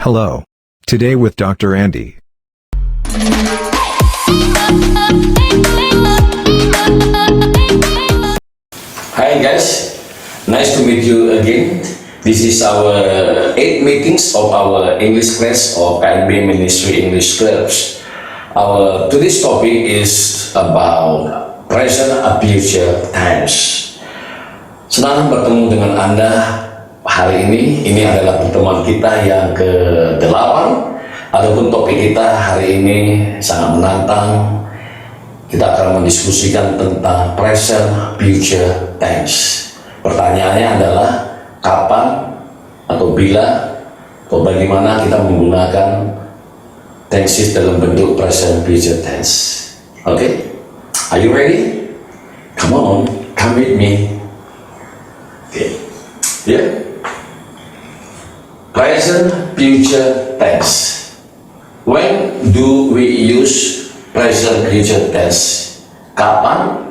Hello. Today with Dr. Andy. Hi guys, nice to meet you again. This is our 8th meetings of our English class of KNB Ministry English Clubs. Our today's topic is about present and future tense. Senang bertemu dengan Anda hari ini. Ini adalah pertemuan kita yang ke-8. Adapun topik kita hari ini sangat menantang. Kita akan mendiskusikan tentang present future tense. Pertanyaannya adalah kapan atau bila atau bagaimana kita menggunakan tenses dalam bentuk present future tense. Okay? Are you ready? Come on, come with me. Okay. Yeah. Present future tense. When do we use present future tense? Kapan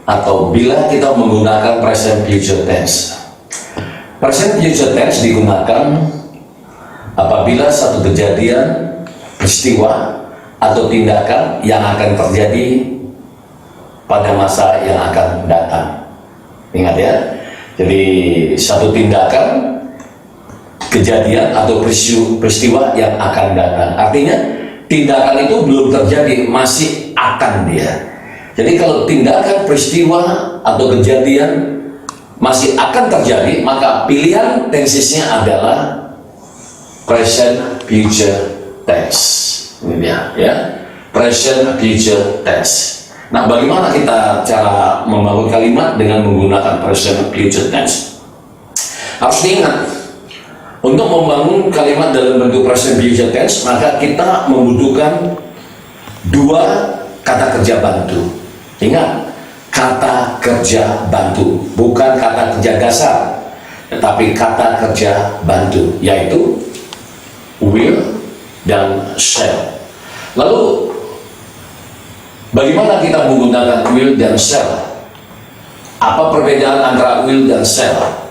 atau bila kita menggunakan present future tense? Present future tense digunakan apabila satu kejadian, peristiwa, atau tindakan yang akan terjadi pada masa yang akan datang. Ingat ya, jadi satu tindakan, kejadian, atau peristiwa yang akan datang. Artinya tindakan itu belum terjadi, masih akan dia. Jadi kalau tindakan, peristiwa, atau kejadian masih akan terjadi, maka pilihan tensesnya adalah present future tense. Ini dia, ya, present future tense. Nah, bagaimana kita cara membangun kalimat dengan menggunakan present future tense? Harus diingat, untuk membangun kalimat dalam bentuk present future tense, maka kita membutuhkan dua kata kerja bantu. Ingat, kata kerja bantu, bukan kata kerja dasar, tetapi kata kerja bantu, yaitu will dan shall. Lalu, bagaimana kita menggunakan will dan shall? Apa perbedaan antara will dan shall?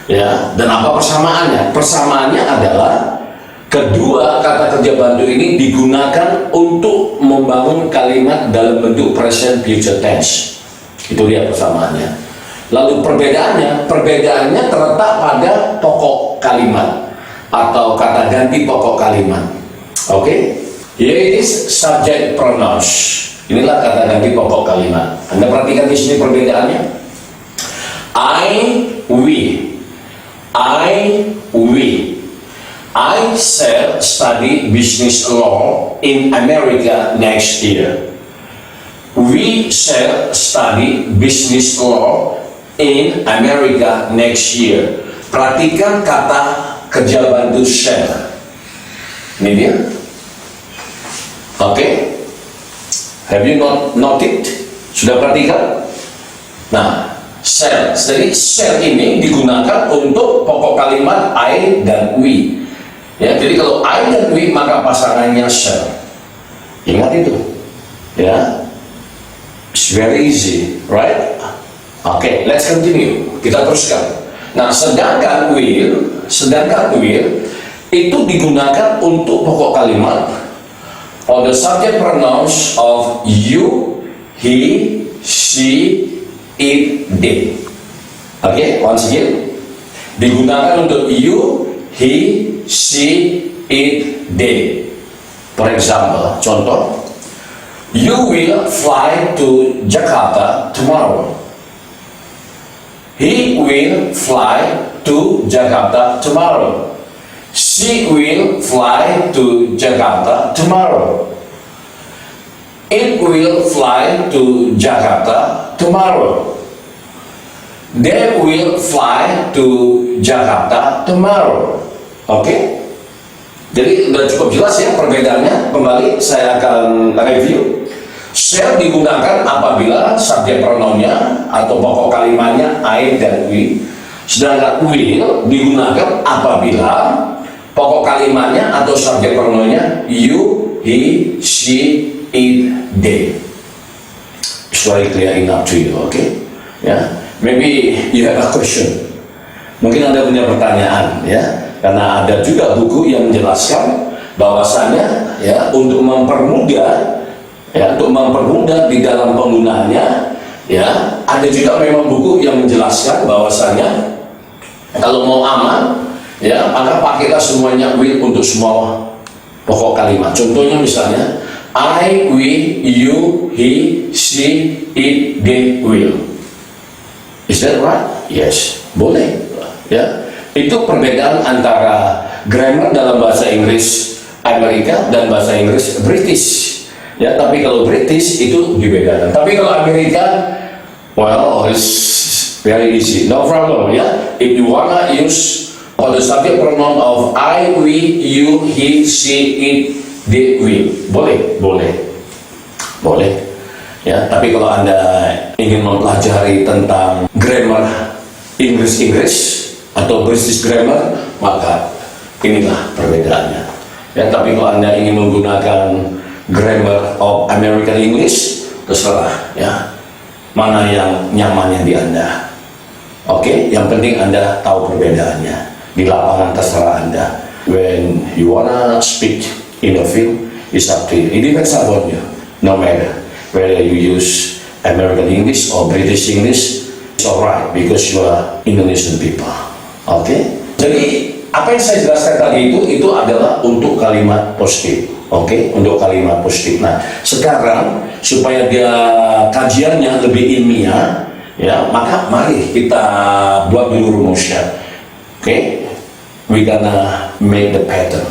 Ya, dan apa persamaannya? Persamaannya adalah kedua kata kerja bantu ini digunakan untuk membangun kalimat dalam bentuk present future tense. Itu dia persamaannya. Lalu perbedaannya terletak pada pokok kalimat atau kata ganti pokok kalimat. Oke? Here it is subject pronouns. Inilah kata ganti pokok kalimat. Anda perhatikan di sini perbedaannya. I shall study business law in America next year. We shall study business law in America next year. Perhatikan kata kerja bantu shall. Ini dia. Oke. Have you noted? Sudah perhatikan? Nah, shall. Jadi shall ini digunakan untuk pokok kalimat I dan we. Ya, jadi kalau I dan we maka pasangannya shall. Ingat itu. Ya. It's very easy, right? Okay, let's continue. Kita teruskan. Nah, sedangkan will itu digunakan untuk pokok kalimat or the subject pronouns of you, he, she, it, they. Okay, once again, digunakan untuk you, he, she, it, they. For example, contoh, you will fly to Jakarta tomorrow. He will fly to Jakarta tomorrow. She will fly to Jakarta tomorrow. It will fly to Jakarta tomorrow. They will fly to Jakarta tomorrow. Oke? Jadi sudah cukup jelas ya perbedaannya. Kembali saya akan review. Shall digunakan apabila subjek pronounnya atau pokok kalimatnya I dan we. Sedangkan will digunakan apabila pokok kalimatnya atau subjek pronounnya you, he, she, it, they. It's very clear enough to you, okay? Yeah. Maybe you have a question. Mungkin Anda punya pertanyaan, ya. karena ada juga buku yang menjelaskan bahwasanya ya untuk mempermudah di dalam penggunaannya, ya ada juga memang buku yang menjelaskan bahwasanya kalau mau aman ya maka pakailah semuanya will untuk semua pokok kalimat. Contohnya misalnya I, we, you, he, she, it, they, will. Is that right? Yes, boleh ya. Itu perbedaan antara grammar dalam bahasa Inggris Amerika dan bahasa Inggris British. Ya, tapi kalau British itu dibedakan. Tapi kalau Amerika, well, it's very easy, no problem ya. If you wanna use for the subject pronoun of I, we, you, he, she, it, they, will, boleh. Ya, tapi kalau Anda ingin mempelajari tentang grammar Inggris atau British grammar, maka inilah perbedaannya. Ya, tapi kalau Anda ingin menggunakan grammar of American English, terserah ya, mana yang nyamannya di Anda. Oke, yang penting Anda tahu perbedaannya. Di lapangan terserah Anda. When you wanna speak in the field, it's up to you. It depends upon you. No matter whether you use American English or British English, it's alright because you are Indonesian people. Oke? Jadi apa yang saya jelaskan tadi itu adalah untuk kalimat positif. Oke, untuk kalimat positif. Nah, sekarang supaya dia kajiannya lebih ilmiah, ya, maka mari kita buat dulu rumusnya. Oke, we gonna make the pattern.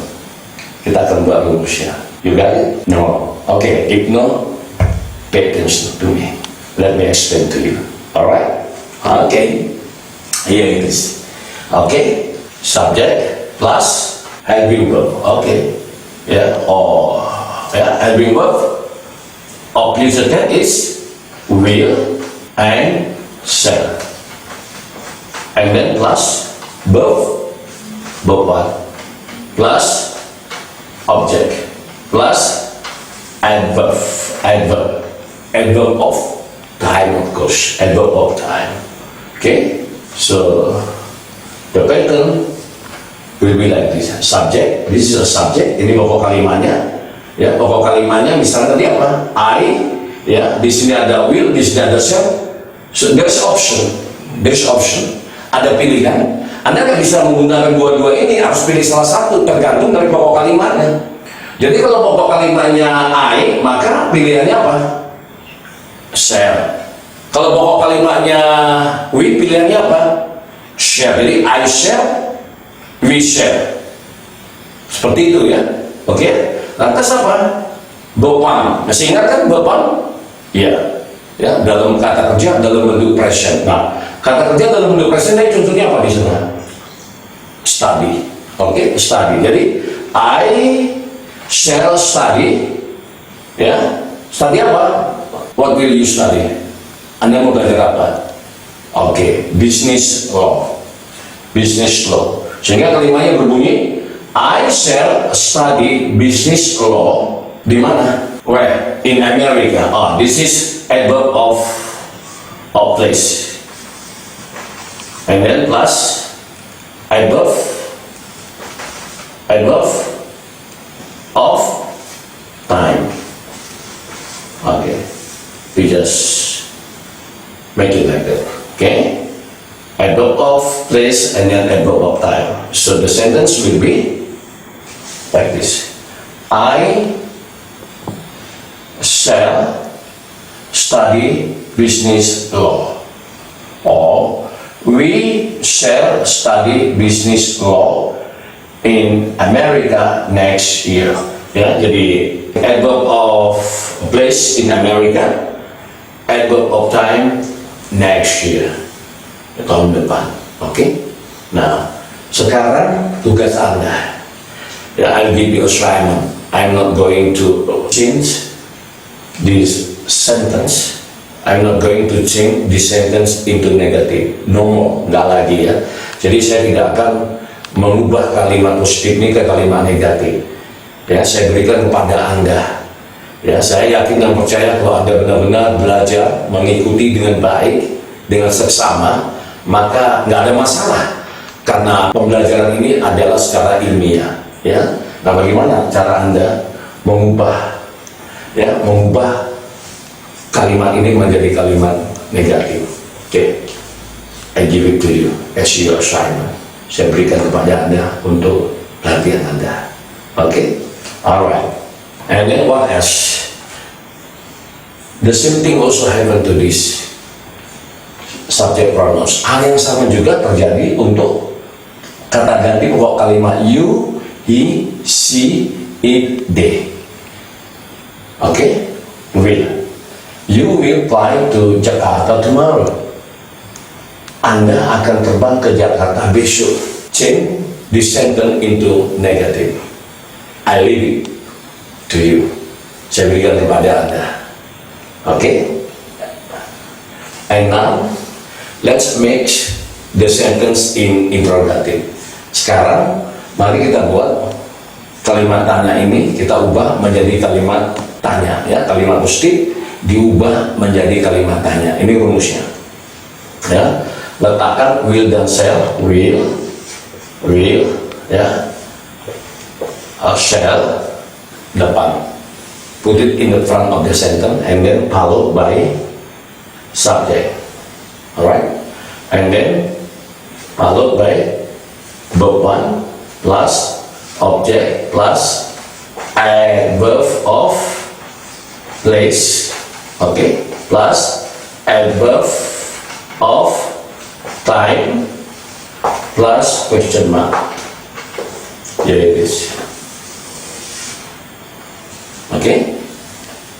Kita akan buat rumusnya. You got it? No. Oke, if no, pay attention to me. Let me explain to you. Alright? Okay. Here it is. Okay. Subject plus helping verb. Okay. Yeah. Or helping verb of future tense is will and shall. And then plus verb what? Plus object plus adverb of time, of course, adverb of time. Okay, so the pattern will be like this. Subject, this is a subject, ini pokok kalimatnya. Ya, pokok kalimatnya misalnya tadi apa? I, ya, di sini ada will, di sini ada shall. So there's option. Ada pilihan. Anda nggak bisa menggunakan dua-dua ini, harus pilih salah satu, tergantung dari pokok kalimatnya. Jadi kalau pokok kalimatnya I, maka pilihannya apa? Shall. Kalau pokok kalimatnya we, pilihannya apa? Shall. Jadi I shall, we shall. Seperti itu ya. Oke. Lantas apa? Bepan. Masih ingat kan bepan? Iya. Ya, dalam kata kerja dalam bentuk present. Nah, kata kerja dalam bentuk present ini contohnya apa di sana? Study. Oke, study. Jadi I shall study. Ya. Study apa? What will you study? Anda mau belajar apa? Oke, business law. Business law. Sehingga kalimatnya berbunyi I shall study business law di mana? Where? In America. Oh, this is adverb of place. And then plus adverb of time. Okay. We just make it like that. Okay. Adverb of place and then adverb of time. So the sentence will be like this. I shall study business law. Or we shall study business law in America next year. Ya, jadi adverb of place in America, adverb of time next year, tahun depan. Oke. Nah, sekarang tugas Anda. Ya, I'll give you assignment. I'm not going to change this sentence. I'm not going to change this sentence into negative. No more, nggak lagi ya. Jadi saya tidak akan mengubah kalimat positif ini ke kalimat negatif. Ya, saya berikan kepada Anda. Ya, saya yakin dan percaya kalau Anda benar-benar belajar mengikuti dengan baik, dengan seksama, maka nggak ada masalah karena pembelajaran ini adalah secara ilmiah, ya. Nah, bagaimana cara Anda mengubah kalimat ini menjadi kalimat negatif? Oke, I give it to you as your assignment. Saya berikan kepada Anda untuk latihan Anda. Oke, alright. And then what else? The same thing also happen to this subject pronouns. Hal yang sama juga terjadi untuk kata ganti pokok kalimat you, he, she, it, they. Okay, will. You will fly to Jakarta tomorrow. Anda akan terbang ke Jakarta besok. Change this sentence into negative. I leave it to you. Saya berikan kepada Anda. Okay? And now, let's make the sentence in interrogative. Sekarang, mari kita buat kalimat tanya ini, kita ubah menjadi kalimat tanya. Ya, kalimat mesti diubah menjadi kalimat tanya. Ini rumusnya. Ya, letakkan will dan shall. Will, ya, shall depan. Put it in the front of the sentence and then followed by subject. Alright, and then followed by verb 1 plus object plus adverb of place, okay, plus adverb of time plus question mark. Here it is. Oke,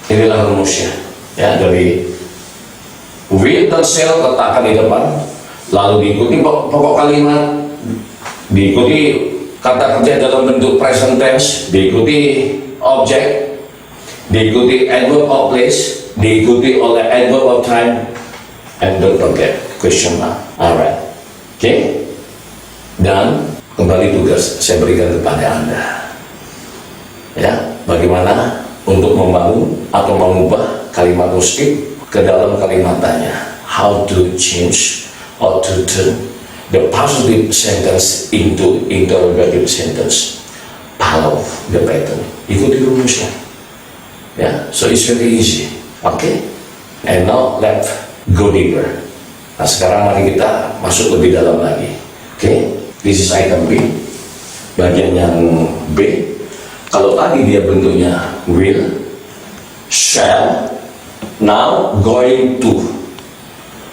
inilah rumusnya. Ya, dari will dan shall letakkan di depan, lalu diikuti pokok kalimat, diikuti kata kerja dalam bentuk present tense, diikuti objek, diikuti adverb of place, diikuti oleh adverb of time, and don't forget question mark. Alright, oke. Dan kembali tugas saya berikan kepada Anda. Ya, bagaimana untuk membangun atau mengubah kalimat positif ke dalam kalimat tanya. How to change or to turn the positive sentence into interrogative sentence. Follow the pattern. Ikuti rumusnya. Ya, so it's very easy. Okay? And now let's go deeper. Nah, sekarang mari kita masuk lebih dalam lagi. Okay? This is item B. Bagian yang B. Kalau tadi dia bentuknya will, shall, now going to.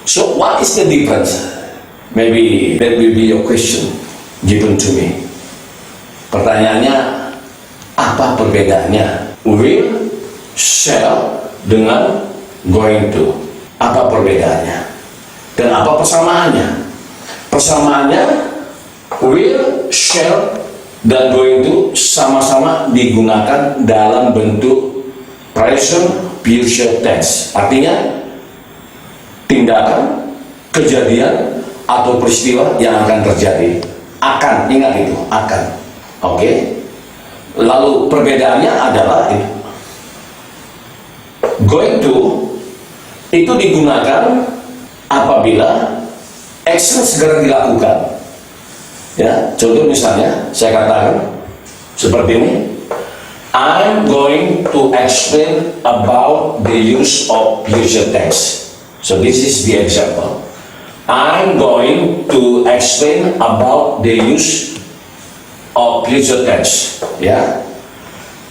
So what is the difference? Maybe that will be your question given to me. Pertanyaannya, apa perbedaannya will, shall dengan going to? Apa perbedaannya? Dan apa persamaannya? Persamaannya will, shall, dan going to sama-sama digunakan dalam bentuk present future tense. Artinya tindakan, kejadian atau peristiwa yang akan terjadi. Akan, ingat itu, akan. Oke. Lalu perbedaannya adalah ini. Going to itu digunakan apabila action segera dilakukan. Ya, contoh misalnya saya katakan seperti ini. I'm going to explain about the use of future tense. So this is the example. I'm going to explain about the use of future tense. Ya,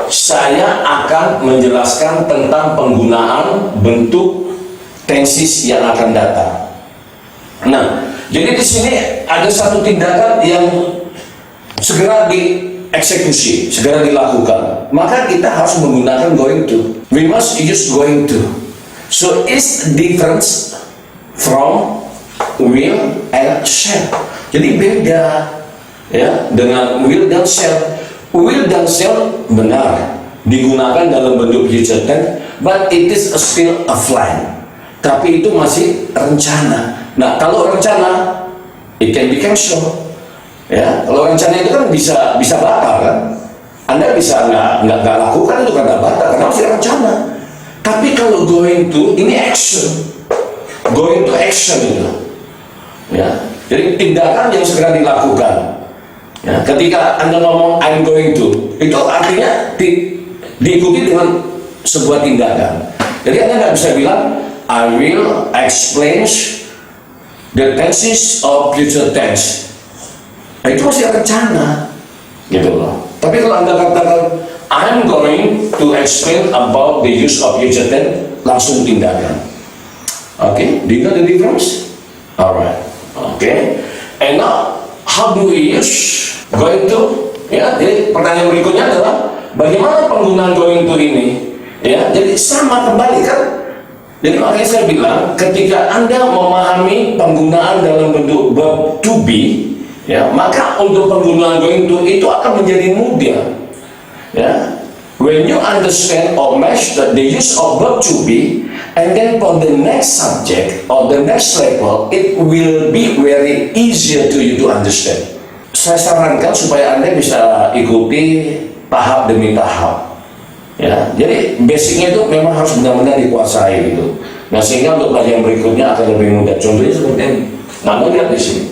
saya akan menjelaskan tentang penggunaan bentuk tenses yang akan datang. Nah, jadi di sini ada satu tindakan yang segera dieksekusi, segera dilakukan. Maka kita harus menggunakan going to. We must use going to. So it's difference from will and shall. Jadi beda ya dengan will dan shall. Will dan shall benar digunakan dalam bentuk future tense, but it is still a plan. Tapi itu masih rencana. Nah, kalau rencana, it can be cancel. Ya, kalau rencana itu kan bisa batal kan? Anda bisa nggak lakukan itu karena batal, karena masih rencana. Tapi kalau going to, ini action. Going to action itu. Ya, Jadi tindakan yang segera dilakukan. Ya, ketika Anda ngomong I'm going to, itu artinya diikuti dengan sebuah tindakan. Jadi Anda nggak bisa bilang I will explain the tenses of future tense. Nah, itu masih rencana, gitu loh. Tapi kalau Anda katakan I'm going to explain about the use of future tense, langsung tindakan. Okay, do you know the difference? Alright, okay. And now, how do we use going to? Ya, jadi pertanyaan berikutnya adalah bagaimana penggunaan going to ini? Ya, jadi sama kembali kan? Jadi makanya saya bilang, ketika Anda memahami penggunaan dalam bentuk verb to be, ya, maka untuk penggunaan going to itu akan menjadi mudah. Ya, when you understand or match the use of verb to be, and then for the next subject or the next level, it will be very easier to you to understand. Saya sarankan supaya Anda bisa ikuti tahap demi tahap. Ya, jadi basicnya itu memang harus benar-benar dikuasai gitu. Nah, sehingga untuk pelajaran berikutnya akan lebih mudah. Contohnya seperti ini. Nah, lihat di sini.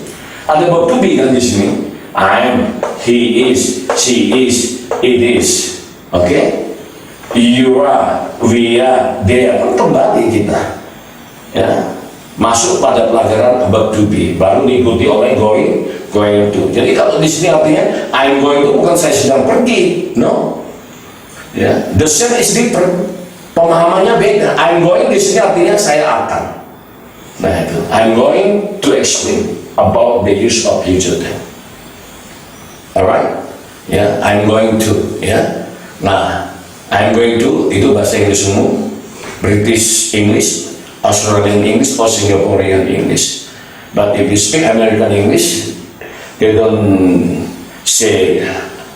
Ada verb to be kan di sini. I'm, he is, she is, it is. Oke? You are, we are, they are. Kan kembali kita, ya, masuk pada pelajaran verb to be, baru diikuti oleh going to. Jadi kalau di sini artinya I'm going to bukan saya sedang pergi, no. Ya, the same is different. Pemahamannya beda. I'm going di sini artinya saya akan. Nah itu, I'm going to explain about the use of future tense. Alright, ya, I'm going to, ya. Nah, I'm going to itu bahasa Inggris umum, British English, Australian English, or Singaporean English. But if you speak American English, they don't say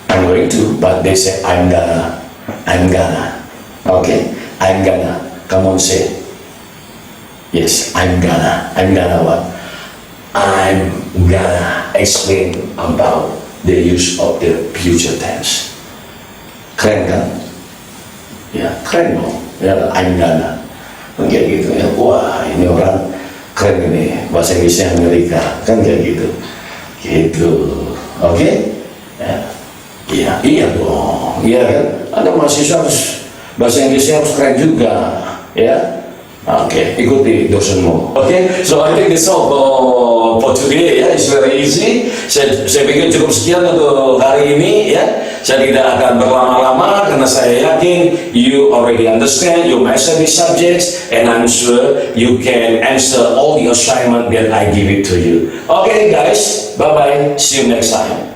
I'm going to, but they say I'm gonna. Okay, I'm gonna. Come on, say. Yes, I'm gonna. I'm gonna what? I'm gonna explain about the use of the future tense. Keren kan? Ya, keren dong. Ya, I'm gonna. Kayak gitu ya. Wah, ini orang keren ini. Bahasa Inggrisnya Amerika. Kan kayak gitu. Gitu. Oke? Ya. Iya, iya dong. Iya kan? Ada mahasiswa harus bahasa Inggrisnya harus keren juga. Ya. Oke, ikuti dosenmu. Oke, so I think that's all for today ya. It's very easy. Saya pikir cukup sekian untuk hari ini ya. Saya tidak akan berlama-lama karena saya yakin you already understand, you master these subjects, and I'm sure you can answer all the assignment that I give it to you. Okay guys, bye-bye. See you next time.